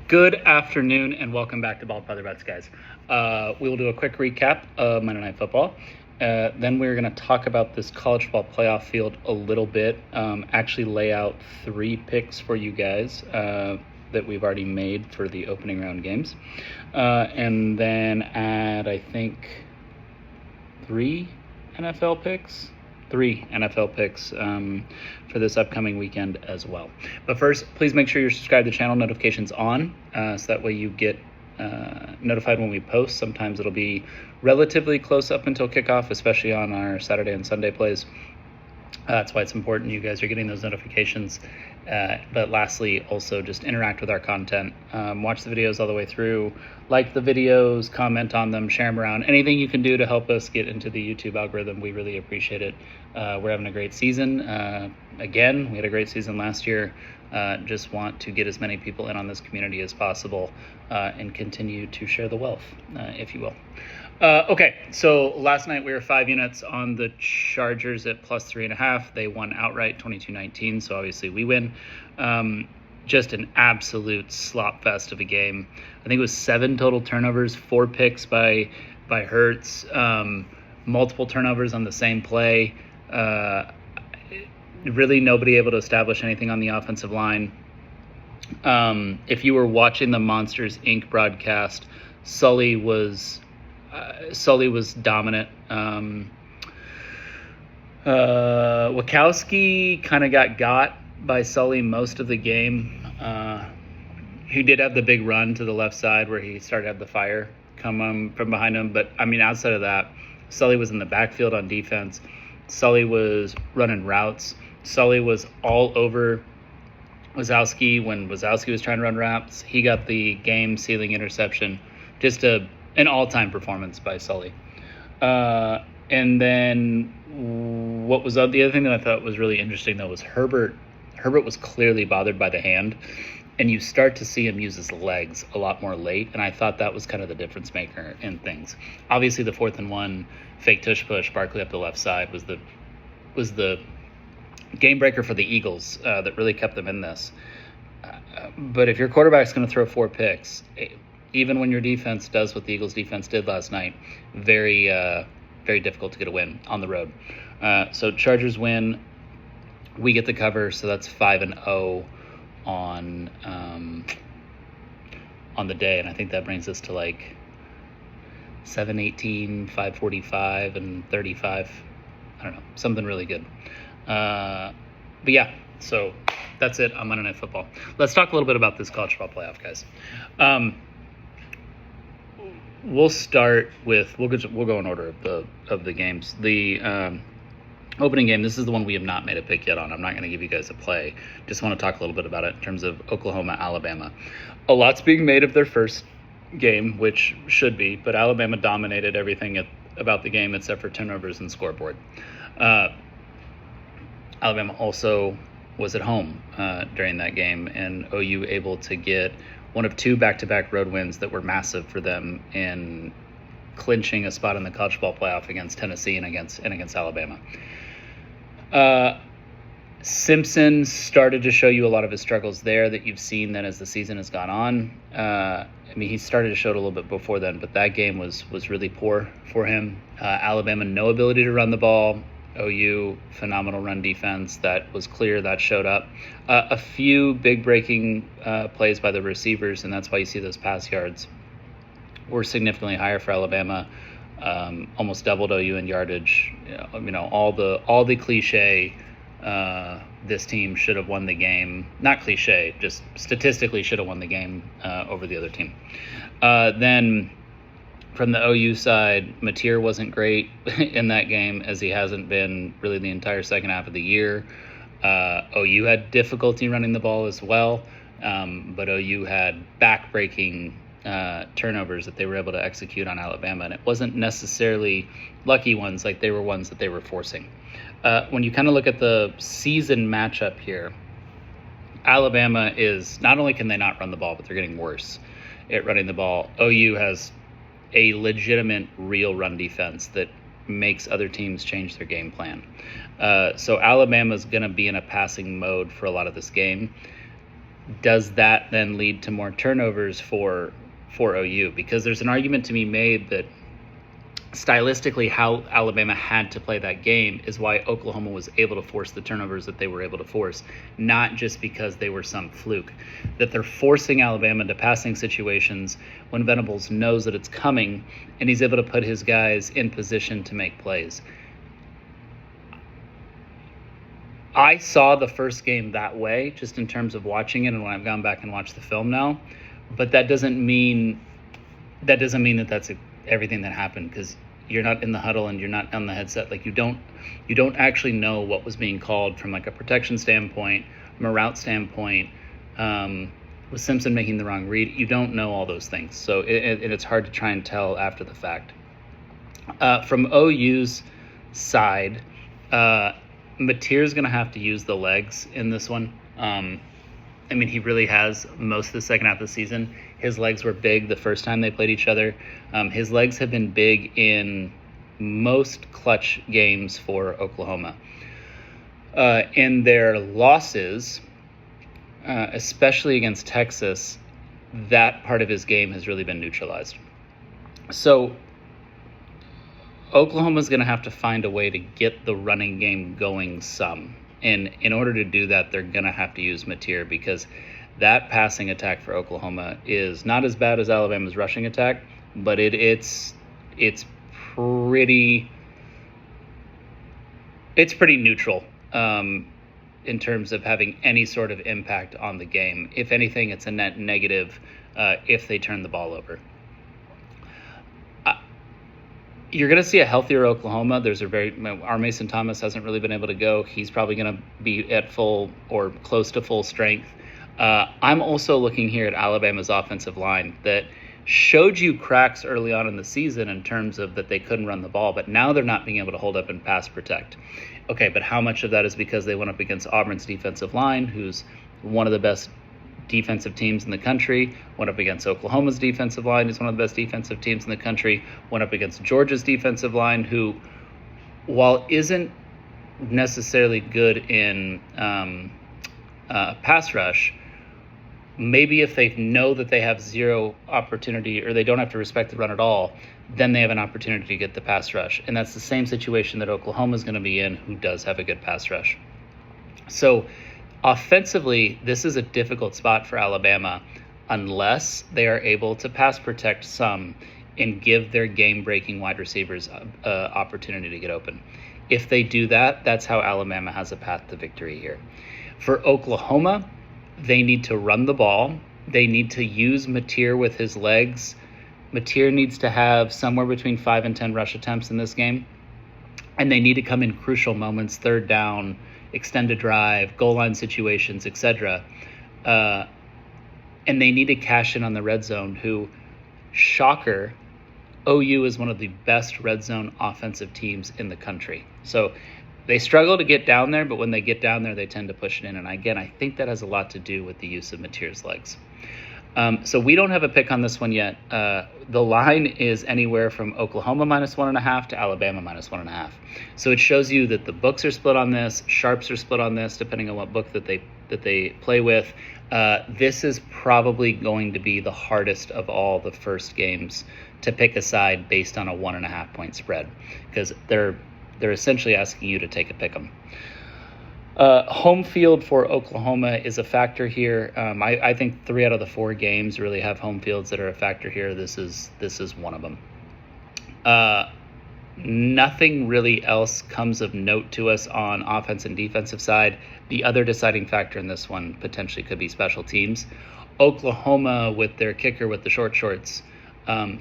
Good afternoon and welcome back to Bald Feather Bets, guys. We will do a quick recap of Monday Night Football. Then we're going to talk about this college football playoff field a little bit. Actually lay out 3 picks for you guys that we've already made for the opening round games. And then add, I think, 3 NFL picks for this upcoming weekend as well. But first, please make sure you're subscribed to the channel, notifications on, so that way you get notified when we post. Sometimes it'll be relatively close up until kickoff, especially on our Saturday and Sunday plays. That's why it's important you guys are getting those notifications. But lastly, also just interact with our content. Watch the videos all the way through. Like the videos, comment on them, share them around. Anything you can do to help us get into the YouTube algorithm, we really appreciate it. We're having a great season. Again, we had a great season last year. Just want to get as many people in on this community as possible and continue to share the wealth, if you will. Okay, so last night we were 5 units on the Chargers at plus 3.5. They won outright 22-19, so obviously we win. Just an absolute slop fest of a game. I think it was 7 total turnovers, 4 picks by Hurts, multiple turnovers on the same play. Really nobody able to establish anything on the offensive line. If you were watching the Monsters Inc. broadcast, Sully was dominant. Wachowski kind of got by Sully most of the game. He did have the big run to the left side where he started to have the fire come from behind him. But, I mean, outside of that, Sully was in the backfield on defense. Sully was running routes. Sully was all over Wazowski when Wazowski was trying to run routes. He got the game-sealing interception. Just an all-time performance by Sully. And then what was the other thing that I thought was really interesting, though, was Herbert. Herbert was clearly bothered by the hand, and you start to see him use his legs a lot more late, and I thought that was kind of the difference maker in things. Obviously, the 4th and 1 fake tush push, Barkley up the left side, was the game breaker for the Eagles that really kept them in this. But if your quarterback's going to throw 4 picks, even when your defense does what the Eagles defense did last night, very difficult to get a win on the road. So Chargers win. We get the cover, so that's 5-0 on the day, and I think that brings us to like 7-18, 5-45, and 35. I don't know, something really good. But yeah, so that's it on Monday Night Football. Let's talk a little bit about this college football playoff, guys. We'll start with we'll go in order of the games. The opening game, this is the one we have not made a pick yet on. I'm not going to give you guys a play. Just want to talk a little bit about it in terms of Oklahoma, Alabama. A lot's being made of their first game, which should be, but Alabama dominated everything about the game except for turnovers and scoreboard. Alabama also was at home during that game, and OU able to get one of 2 back-to-back road wins that were massive for them in clinching a spot in the college football playoff against Tennessee and against Alabama. Simpson started to show you a lot of his struggles there that you've seen then as the season has gone on. I mean, he started to show it a little bit before then, but that game was really poor for him. Alabama, no ability to run the ball. OU, phenomenal run defense. That was clear. That showed up. A few big breaking plays by the receivers, and that's why you see those pass yards were significantly higher for Alabama. Almost doubled OU in yardage. You know, all the cliche. This team should have won the game. Not cliche, just statistically should have won the game over the other team. Then from the OU side, Mateer wasn't great in that game, as he hasn't been really the entire second half of the year. OU had difficulty running the ball as well, but OU had back-breaking turnovers that they were able to execute on Alabama, and it wasn't necessarily lucky ones, like they were ones that they were forcing. When you kind of look at the season matchup here, Alabama is, not only can they not run the ball, but they're getting worse at running the ball. OU has a legitimate, real run defense that makes other teams change their game plan. So Alabama's going to be in a passing mode for a lot of this game. does that then lead to more turnovers for OU? Because there's an argument to be made that stylistically how Alabama had to play that game is why Oklahoma was able to force the turnovers that they were able to force, not just because they were some fluke. That they're forcing Alabama into passing situations when Venables knows that it's coming, and he's able to put his guys in position to make plays. I saw the first game that way, just in terms of watching it and when I've gone back and watched the film now, but that doesn't mean that that's everything that happened, because you're not in the huddle and you're not on the headset. Like you don't actually know what was being called from like a protection standpoint, from a route standpoint. Was Simpson making the wrong read? You don't know all those things, so it's hard to try and tell after the fact. From OU's side, Mateer's going to have to use the legs in this one. I mean, he really has most of the second half of the season. His legs were big the first time they played each other. His legs have been big in most clutch games for Oklahoma. In their losses, especially against Texas, that part of his game has really been neutralized. So Oklahoma's going to have to find a way to get the running game going some. And in order to do that, they're going to have to use Mateer, because that passing attack for Oklahoma is not as bad as Alabama's rushing attack, but it's pretty neutral in terms of having any sort of impact on the game. If anything, it's a net negative if they turn the ball over. You're going to see a healthier Oklahoma. Our Mason Thomas hasn't really been able to go. He's probably going to be at full or close to full strength. I'm also looking here at Alabama's offensive line that showed you cracks early on in the season in terms of that they couldn't run the ball, but now they're not being able to hold up and pass protect. Okay, but how much of that is because they went up against Auburn's defensive line, who's one of the best defensive teams in the country, went up against Oklahoma's defensive line, who's one of the best defensive teams in the country, went up against Georgia's defensive line, who, while isn't necessarily good in pass rush, maybe if they know that they have zero opportunity or they don't have to respect the run at all, then they have an opportunity to get the pass rush. And that's the same situation that Oklahoma is going to be in, who does have a good pass rush. So offensively, this is a difficult spot for Alabama unless they are able to pass protect some and give their game-breaking wide receivers opportunity to get open. If they do that, that's how Alabama has a path to victory here. For Oklahoma, they need to run the ball. They need to use Mateer with his legs. Mateer needs to have somewhere between 5 and 10 rush attempts in this game. And they need to come in crucial moments, third down, extended drive, goal line situations, etc. And they need to cash in on the red zone, who, shocker, OU is one of the best red zone offensive teams in the country. So they struggle to get down there, but when they get down there, they tend to push it in. And again, I think that has a lot to do with the use of Mateer's legs. So we don't have a pick on this one yet. The line is anywhere from Oklahoma -1.5 to Alabama -1.5. So it shows you that the books are split on this, sharps are split on this, depending on what book that they play with. This is probably going to be the hardest of all the first games to pick a side based on a 1.5 point spread, because they're essentially asking you to take a pick 'em. Home field for Oklahoma is a factor here. I think 3 out of the 4 games really have home fields that are a factor here. This is one of them. Nothing really else comes of note to us on offense and defensive side. The other deciding factor in this one potentially could be special teams. Oklahoma, with their kicker with the short shorts,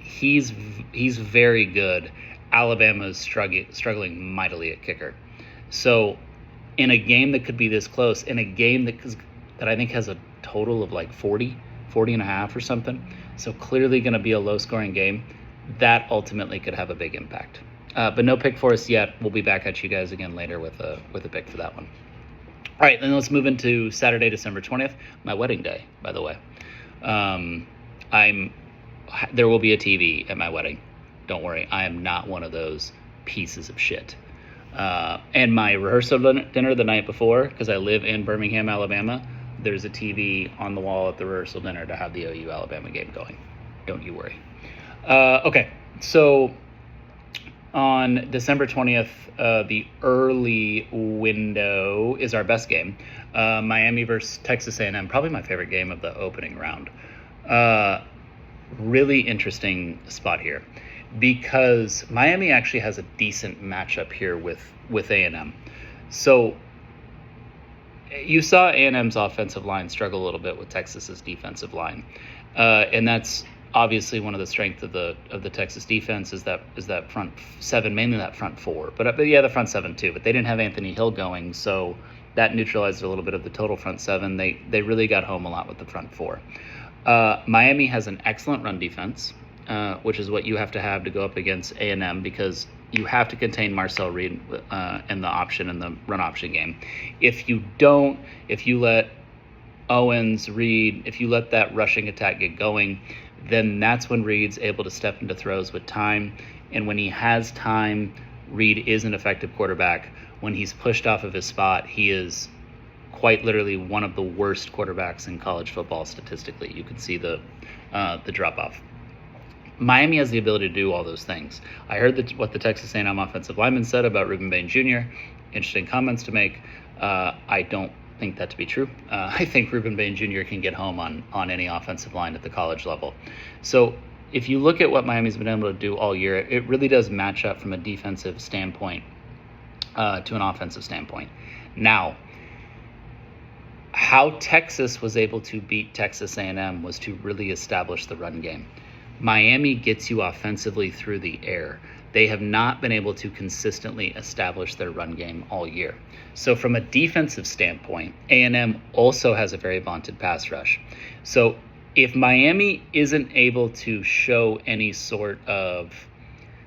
he's very good. Alabama's struggling mightily at kicker. So in a game that could be this close, in a game that I think has a total of like 40 and a half or something, so clearly going to be a low-scoring game, that ultimately could have a big impact. But no pick for us yet. We'll be back at you guys again later with a pick for that one. All right, then let's move into Saturday, December 20th, my wedding day, by the way. There will be a TV at my wedding. Don't worry, I am not one of those pieces of shit. And my rehearsal dinner the night before, because I live in Birmingham, Alabama, there's a TV on the wall at the rehearsal dinner to have the OU Alabama game going. Don't you worry. Okay, so on December 20th, the early window is our best game. Miami versus Texas A&M, probably my favorite game of the opening round. Really interesting spot here because Miami actually has a decent matchup here with A&M. So you saw A&M's offensive line struggle a little bit with Texas's defensive line, and that's obviously one of the strengths of the Texas defense is that front seven, mainly that front four, but yeah, the front seven too. But they didn't have Anthony Hill going, so that neutralized a little bit of the total front seven. They really got home a lot with the front four. Miami has an excellent run defense, which is what you have to go up against A&M because you have to contain Marcel Reed in the option in the run option game. If you let Owens, Reed, if you let that rushing attack get going, then that's when Reed's able to step into throws with time. And when he has time, Reed is an effective quarterback. When he's pushed off of his spot, he is quite literally one of the worst quarterbacks in college football statistically. You can see the drop-off. Miami has the ability to do all those things. I heard what the Texas A&M offensive lineman said about Rueben Bain Jr. Interesting comments to make. I don't think that to be true. I think Rueben Bain Jr. can get home on any offensive line at the college level. So if you look at what Miami's been able to do all year, it really does match up from a defensive standpoint to an offensive standpoint. Now, how Texas was able to beat Texas A&M was to really establish the run game. Miami gets you offensively through the air. They have not been able to consistently establish their run game all year. So from a defensive standpoint, A&M also has a very vaunted pass rush. So if Miami isn't able to show any sort of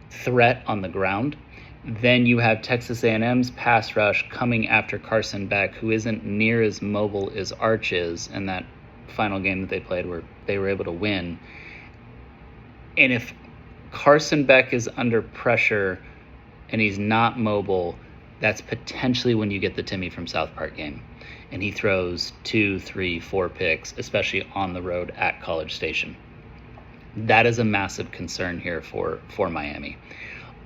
threat on the ground, then you have Texas A&M's pass rush coming after Carson Beck, who isn't near as mobile as Arch is in that final game that they played where they were able to win. And if Carson Beck is under pressure and he's not mobile, that's potentially when you get the Timmy from South Park game. And he throws 2, 3, 4 picks, especially on the road at College Station. That is a massive concern here for Miami.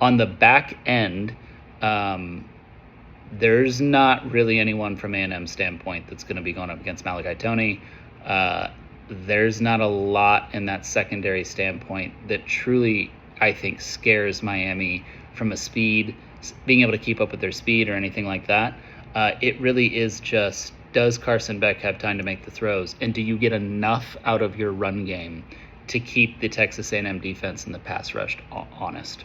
On the back end, there's not really anyone from A&M's standpoint that's going to be going up against Malachi Toney. There's not a lot in that secondary standpoint that truly, I think, scares Miami from a speed, being able to keep up with their speed or anything like that. It really is just, does Carson Beck have time to make the throws? And do you get enough out of your run game to keep the Texas A&M defense and the pass rush honest?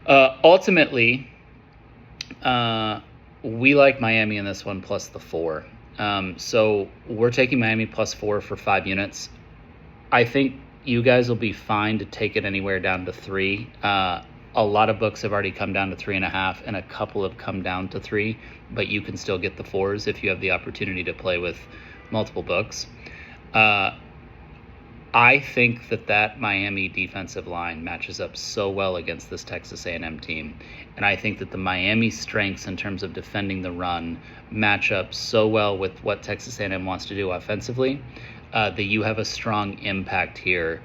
Ultimately, we like Miami in this one plus the 4. So we're taking Miami plus 4 for 5 units. I think you guys will be fine to take it anywhere down to 3. A lot of books have already come down to 3.5, and a couple have come down to 3, but you can still get the 4s if you have the opportunity to play with multiple books. I think that Miami defensive line matches up so well against this Texas A&M team. And I think that the Miami strengths in terms of defending the run match up so well with what Texas A&M wants to do offensively that you have a strong impact here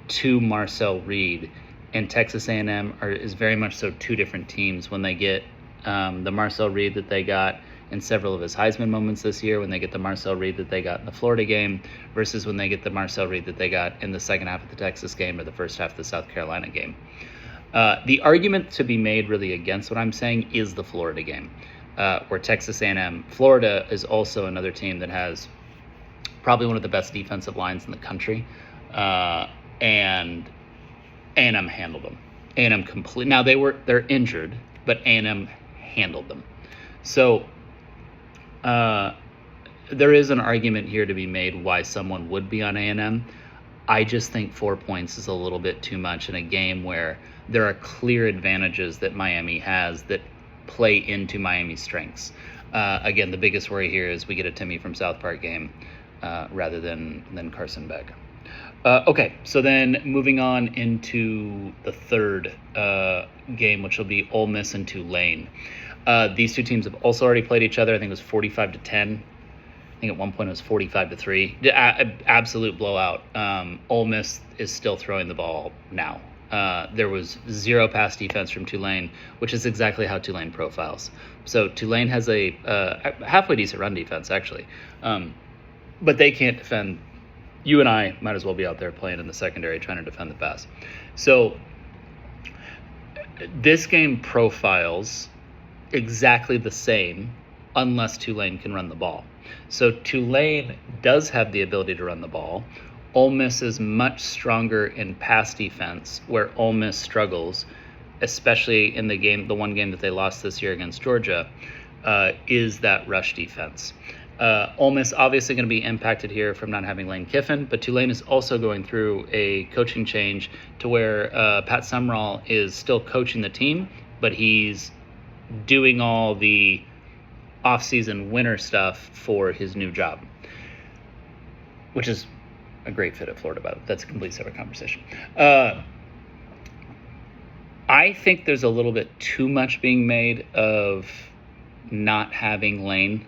to Marcel Reed. And Texas A&M is very much so two different teams when they get the Marcel Reed that they got in several of his Heisman moments this year, when they get the Marcel Reed that they got in the Florida game, versus when they get the Marcel Reed that they got in the second half of the Texas game or the first half of the South Carolina game. The argument to be made really against what I'm saying is the Florida game, where Texas A&M, Florida is also another team that has probably one of the best defensive lines in the country, and A&M handled them. A&M complete. Now they're injured, but A&M handled them. So there is an argument here to be made why someone would be on A&M. I just think 4 points is a little bit too much in a game where there are clear advantages that Miami has that play into Miami's strengths. Again, the biggest worry here is we get a Timmy from South Park game rather than Carson Beck. Okay, so then moving on into the third game, which will be Ole Miss and Tulane. These two teams have also already played each other. I think it was 45-10 I think at one point it was 45-3. Absolute blowout. Ole Miss is still throwing the ball now. There was zero pass defense from Tulane, which is exactly how Tulane profiles. So Tulane has a halfway decent run defense, actually. But they can't defend. You and I might as well be out there playing in the secondary trying to defend the pass. So this game profiles exactly the same unless Tulane can run the ball. So Tulane does have the ability to run the ball. Ole Miss is much stronger in pass defense, where Ole Miss struggles, especially in the one game that they lost this year against Georgia, is that rush defense. Ole Miss obviously going to be impacted here from not having Lane Kiffin, but Tulane is also going through a coaching change to where Pat Sumrall is still coaching the team, but he's doing all the off-season winter stuff for his new job, which is a great fit at Florida, but that's a complete separate conversation. I think there's a little bit too much being made of not having Lane.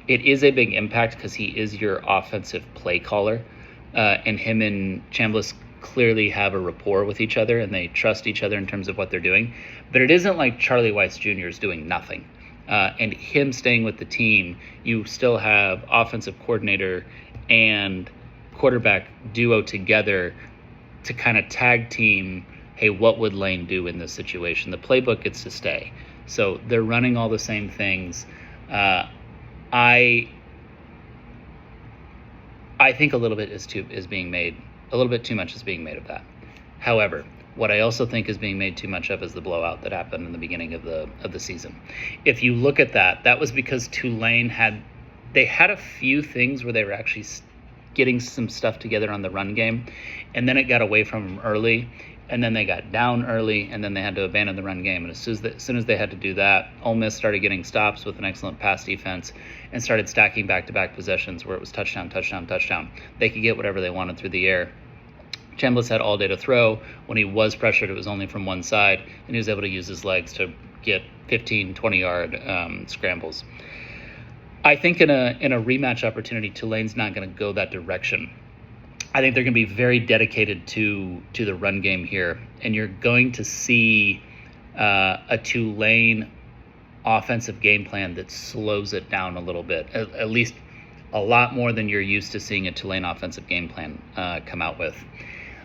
It is a big impact because he is your offensive play caller, and him and Chambliss clearly have a rapport with each other, and they trust each other in terms of what they're doing. But it isn't like Charlie Weis Jr. is doing nothing. And him staying with the team, you still have offensive coordinator and quarterback duo together to kind of tag team, hey, what would Lane do in this situation? The playbook gets to stay. So they're running all the same things. I think a little bit is being made, a little bit too much is being made of that. However, what I also think is being made too much of is the blowout that happened in the beginning of the season. If you look at that was because Tulane had a few things where they were actually getting some stuff together on the run game, and then it got away from them early, and then they got down early, and then they had to abandon the run game. And as soon as they had to do that, Ole Miss started getting stops with an excellent pass defense and started stacking back-to-back possessions where it was touchdown, touchdown, touchdown. They could get whatever they wanted through the air. Chambliss had all day to throw. When he was pressured, it was only from one side, and he was able to use his legs to get 15, 20-yard scrambles. I think in a rematch opportunity, Tulane's not going to go that direction. I think they're going to be very dedicated to the run game here, and you're going to see a Tulane offensive game plan that slows it down a little bit, at least a lot more than you're used to seeing a Tulane offensive game plan come out with.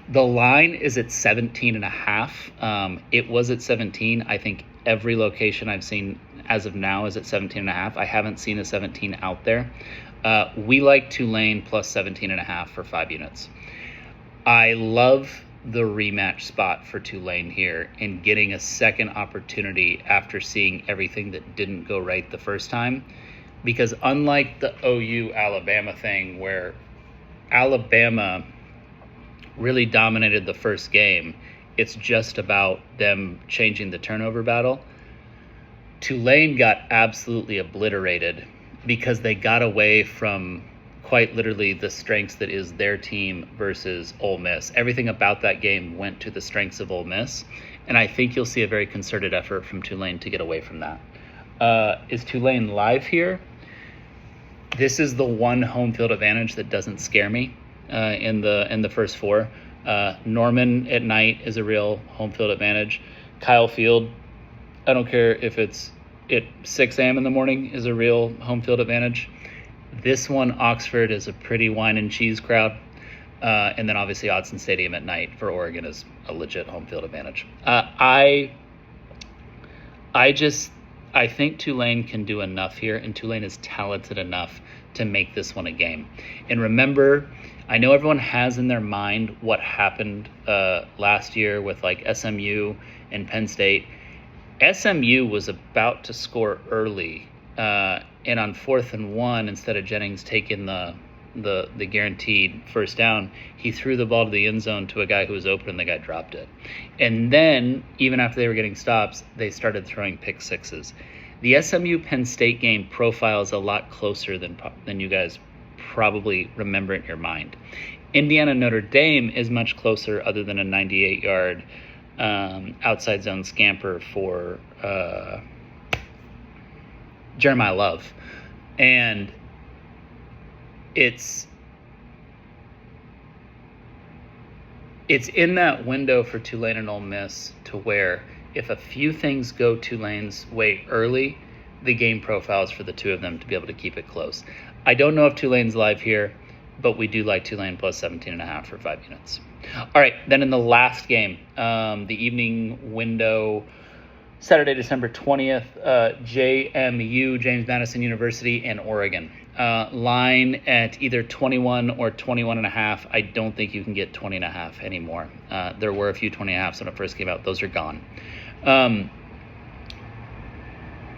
The line is at 17.5. It was at 17. I think every location I've seen as of now is at 17.5. I haven't seen a 17 out there. We like Tulane plus 17.5 for 5 units. I love the rematch spot for Tulane here and getting a second opportunity after seeing everything that didn't go right the first time. Because unlike the OU Alabama thing where Alabama really dominated the first game, it's just about them changing the turnover battle. Tulane got absolutely obliterated because they got away from quite literally the strengths that is their team versus Ole Miss. Everything about that game went to the strengths of Ole Miss, and I think you'll see a very concerted effort from Tulane to get away from that. Is Tulane live here? This is the one home field advantage that doesn't scare me in the first 4. Norman at night is a real home field advantage. Kyle Field, I don't care if it's at 6 a.m. in the morning, is a real home field advantage. This one, Oxford, is a pretty wine and cheese crowd. And then obviously Autzen Stadium at night for Oregon is a legit home field advantage. I think Tulane can do enough here, and Tulane is talented enough to make this one a game. And remember, I know everyone has in their mind what happened last year with like SMU and Penn State. SMU was about to score early, and on 4th and 1, instead of Jennings taking the guaranteed first down, he threw the ball to the end zone to a guy who was open, and the guy dropped it. And then, even after they were getting stops, they started throwing pick sixes. The SMU Penn State game profiles a lot closer than you guys probably remember in your mind. Indiana Notre Dame is much closer, other than a 98-yard outside zone scamper for Jeremiah Love. And it's in that window for Tulane and Ole Miss to where if a few things go Tulane's way early, the game profiles for the two of them to be able to keep it close. I don't know if Tulane's live here, but we do like Tulane plus 17.5 for 5 units. All right, then in the last game, the evening window, Saturday, December 20th, JMU, James Madison University, and Oregon. Line at either 21 or 21.5. I don't think you can get 20.5 anymore. There were a few 20.5s when it first came out. Those are gone.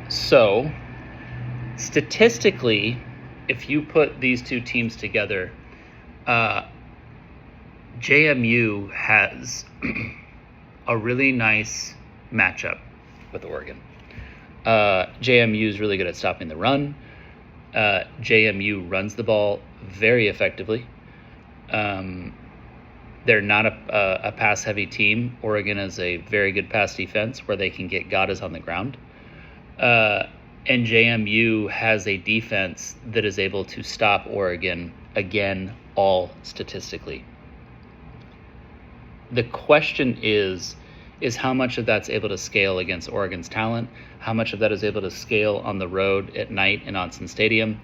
So, statistically, if you put these two teams together, JMU has a really nice matchup with Oregon. JMU is really good at stopping the run. JMU runs the ball very effectively. They're not a pass-heavy team. Oregon is a very good pass defense where they can get Gadas on the ground. And JMU has a defense that is able to stop Oregon, again, all statistically. The question is how much of that's able to scale against Oregon's talent, how much of that is able to scale on the road at night in Autzen Stadium,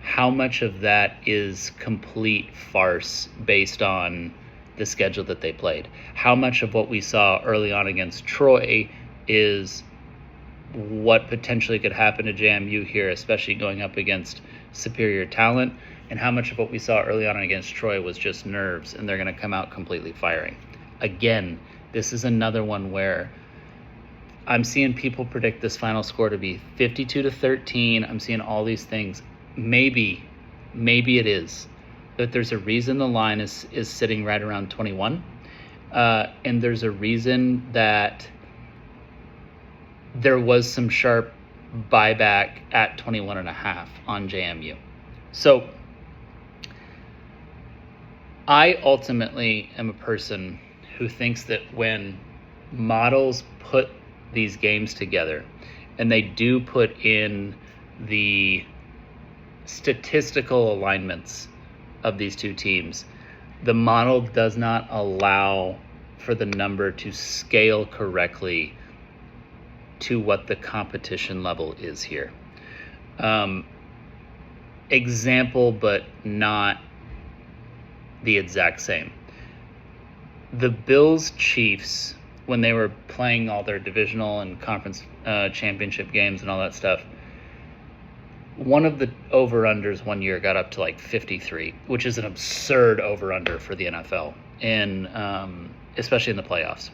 how much of that is complete farce based on the schedule that they played, how much of what we saw early on against Troy is what potentially could happen to JMU here, especially going up against superior talent, and how much of what we saw early on against Troy was just nerves and they're going to come out completely firing. Again, this is another one where I'm seeing people predict this final score to be 52-13. I'm seeing all these things. Maybe it is. But there's a reason the line is sitting right around 21. And there's a reason that there was some sharp buyback at 21.5 on JMU. So I ultimately am a person who thinks that when models put these games together and they do put in the statistical alignments of these two teams, the model does not allow for the number to scale correctly to what the competition level is here. Example, but not the exact same. The Bills-Chiefs, when they were playing all their divisional and conference championship games and all that stuff, one of the over-unders one year got up to like 53, which is an absurd over-under for the NFL, and especially in the playoffs.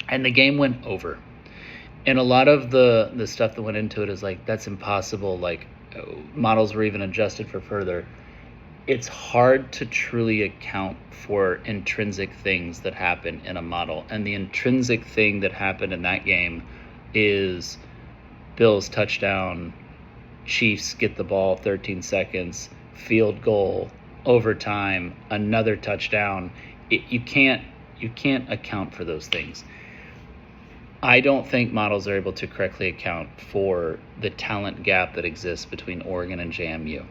And the game went over. And a lot of the stuff that went into it is like, that's impossible. Like, models were even adjusted for further. It's hard to truly account for intrinsic things that happen in a model. And the intrinsic thing that happened in that game is Bills touchdown, Chiefs get the ball 13 seconds, field goal, overtime, another touchdown. You can't account for those things. I don't think models are able to correctly account for the talent gap that exists between Oregon and JMU.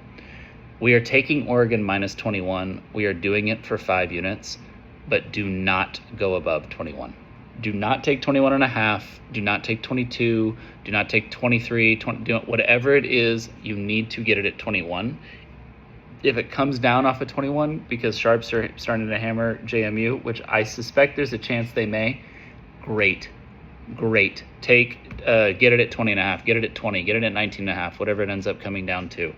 We are taking Oregon minus 21. We are doing it for 5 units, but do not go above 21. Do not take 21.5. Do not take 22. Do not take 23. Whatever it is, you need to get it at 21. If it comes down off of 21 because sharps are starting to hammer JMU, which I suspect there's a chance they may, great. Get it at 20.5. Get it at 20. Get it at 19.5. Whatever it ends up coming down to.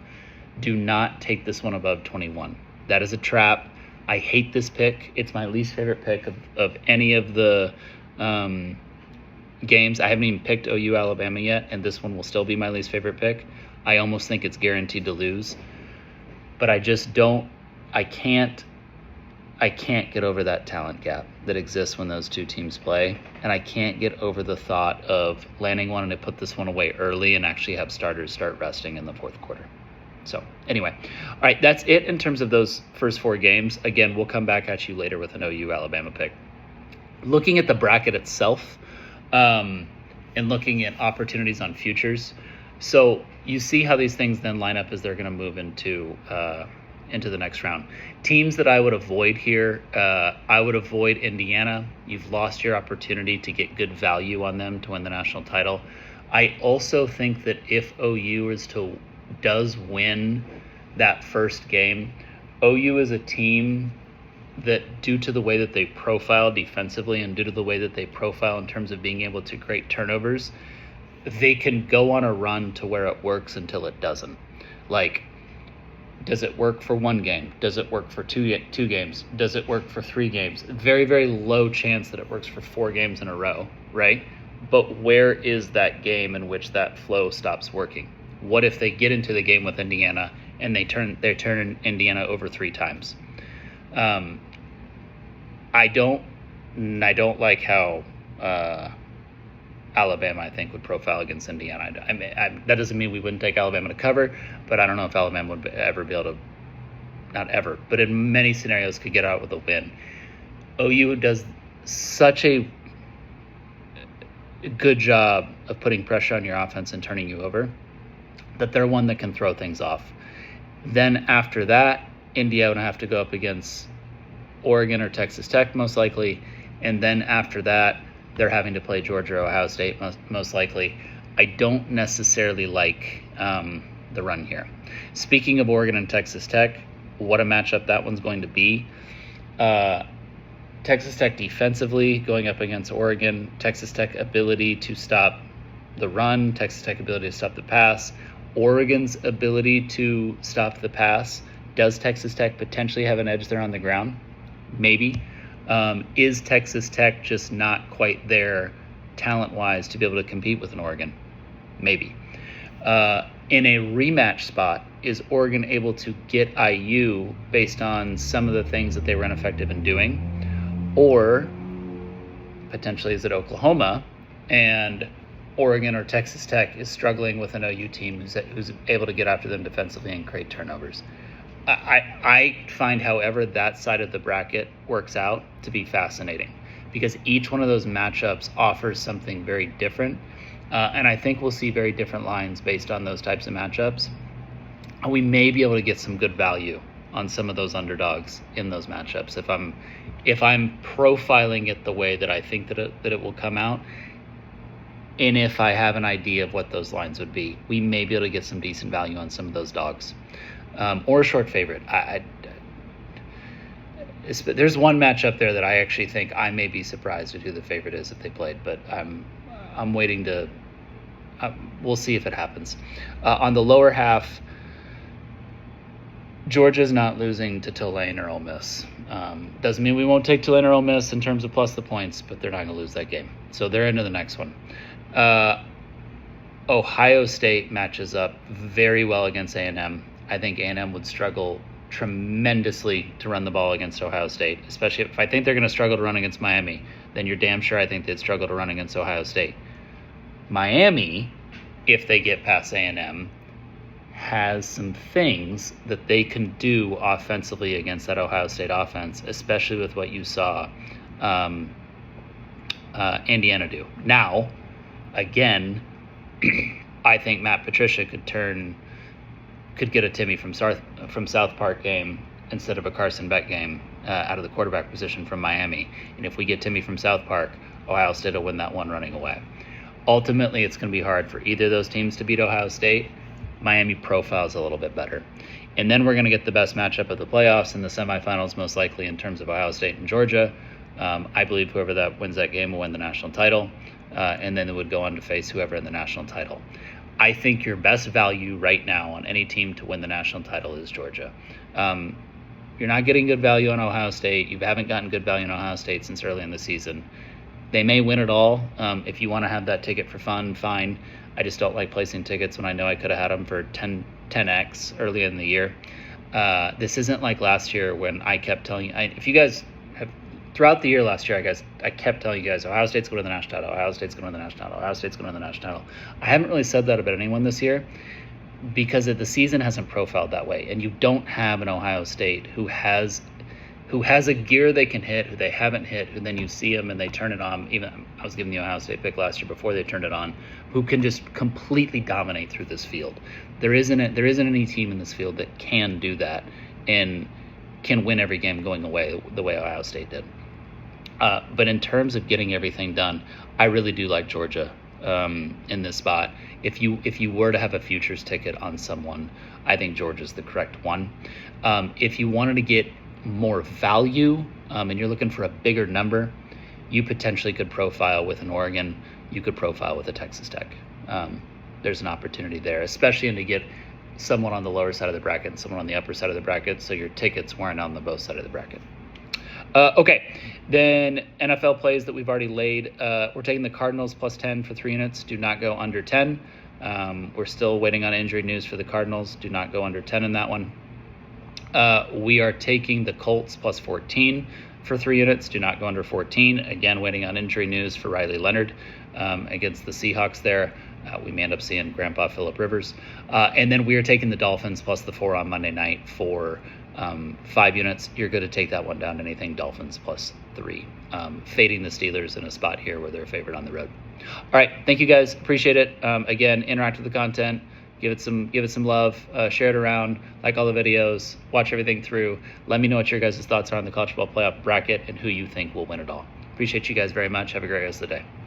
Do not take this one above 21. That is a trap. I hate this pick. It's my least favorite pick of any of the games. I haven't even picked OU Alabama yet, and this one will still be my least favorite pick. I almost think it's guaranteed to lose. But I just don't, I can't get over that talent gap that exists when those two teams play. And I can't get over the thought of Lanning wanting to put this one away early and actually have starters start resting in the fourth quarter. So anyway, all right, that's it in terms of those first 4 games. Again, we'll come back at you later with an OU Alabama pick. Looking at the bracket itself and looking at opportunities on futures. So you see how these things then line up as they're going to move into into the next round. Teams that I would avoid here, I would avoid Indiana. You've lost your opportunity to get good value on them to win the national title. I also think that if OU does win that first game, OU is a team that, due to the way that they profile defensively and due to the way that they profile in terms of being able to create turnovers, they can go on a run to where it works until it doesn't. Like, does it work for one game? Does it work for two games? Does it work for 3 games? Very, very low chance that it works for 4 games in a row, right? But where is that game in which that flow stops working? What if they get into the game with Indiana and they turn Indiana over 3 times? I don't like how Alabama, I think, would profile against Indiana. That doesn't mean we wouldn't take Alabama to cover, but I don't know if Alabama would ever be able to, not ever, but in many scenarios could get out with a win. OU does such a good job of putting pressure on your offense and turning you over that they're one that can throw things off. Then after that, Indiana would have to go up against Oregon or Texas Tech most likely, and then after that they're having to play Georgia or Ohio State most likely. I don't necessarily like the run here. Speaking of Oregon and Texas Tech, what a matchup that one's going to be. Texas Tech defensively going up against Oregon, Texas Tech ability to stop the run, Texas Tech ability to stop the pass, Oregon's ability to stop the pass. Does Texas Tech potentially have an edge there on the ground? Maybe. Is Texas Tech just not quite there talent-wise to be able to compete with an Oregon? Maybe. In a rematch spot, is Oregon able to get IU based on some of the things that they were ineffective in doing? Or potentially is it Oklahoma and Oregon or Texas Tech is struggling with an OU team who's able to get after them defensively and create turnovers? I find, however, that side of the bracket works out to be fascinating because each one of those matchups offers something very different. And I think we'll see very different lines based on those types of matchups. And we may be able to get some good value on some of those underdogs in those matchups if I'm profiling it the way that I think that it will come out. And if I have an idea of what those lines would be, we may be able to get some decent value on some of those dogs. Or a short favorite. There's one matchup there that I actually think I may be surprised at who the favorite is if they played, but I'm waiting to. We'll see if it happens. On the lower half, Georgia's not losing to Tulane or Ole Miss. Doesn't mean we won't take Tulane or Ole Miss in terms of plus the points, but they're not going to lose that game. So they're into the next one. Ohio State matches up very well against A&M. I think A&M would struggle tremendously to run the ball against Ohio State, especially if I think they're going to struggle to run against Miami, then you're damn sure I think they'd struggle to run against Ohio State. Miami, if they get past A&M, has some things that they can do offensively against that Ohio State offense, especially with what you saw Indiana do. Now, again, I think Matt Patricia could get a Timmy from South Park game instead of a Carson Beck game out of the quarterback position from Miami. And if we get Timmy from South Park, Ohio State will win that one running away. Ultimately, it's going to be hard for either of those teams to beat Ohio State. Miami profiles a little bit better. And then we're going to get the best matchup of the playoffs in the semifinals, most likely in terms of Ohio State and Georgia. I believe whoever that wins that game will win the national title. And then it would go on to face whoever in the national title. I think your best value right now on any team to win the national title is Georgia. You're not getting good value on Ohio State. You haven't gotten good value on Ohio State since early in the season. They may win it all. If you want to have that ticket for fun, fine. I just don't like placing tickets when I know I could have had them for 10x early in the year. This isn't like last year when I kept telling you, if you guys have, throughout the year last year, I kept telling you guys, Ohio State's going to the national title, Ohio State's going to the national title, Ohio State's going to the national title. I haven't really said that about anyone this year because the season hasn't profiled that way. And you don't have an Ohio State who has a gear they can hit, who they haven't hit, and then you see them and they turn it on. Even I was giving the Ohio State pick last year before they turned it on, who can just completely dominate through this field. There isn't any team in this field that can do that. and can win every game going away the way Ohio State did. But in terms of getting everything done, I really do like Georgia in this spot. If you were to have a futures ticket on someone, I think Georgia's the correct one. If you wanted to get more value and you're looking for a bigger number, you potentially could profile with an Oregon. You could profile with a Texas Tech. There's an opportunity there, especially to get someone on the lower side of the bracket and someone on the upper side of the bracket, so your tickets weren't on the both side of the bracket. Okay, then NFL plays that we've already laid. We're taking the Cardinals plus 10 for 3 units. Do not go under 10. We're still waiting on injury news for the Cardinals. Do not go under 10 in that one. We are taking the Colts plus 14 for 3 units. Do not go under 14. Again, waiting on injury news for Riley Leonard against the Seahawks there. We may end up seeing Grandpa Phillip Rivers. And then we are taking the Dolphins plus the 4 on Monday night for 5 units. You're going to take that one down to anything Dolphins plus 3. Fading the Steelers in a spot here where they're favored on the road. All right. Thank you guys. Appreciate it. Again, interact with the content. Give it some love. Share it around. Like all the videos. Watch everything through. Let me know what your guys' thoughts are on the college football playoff bracket and who you think will win it all. Appreciate you guys very much. Have a great rest of the day.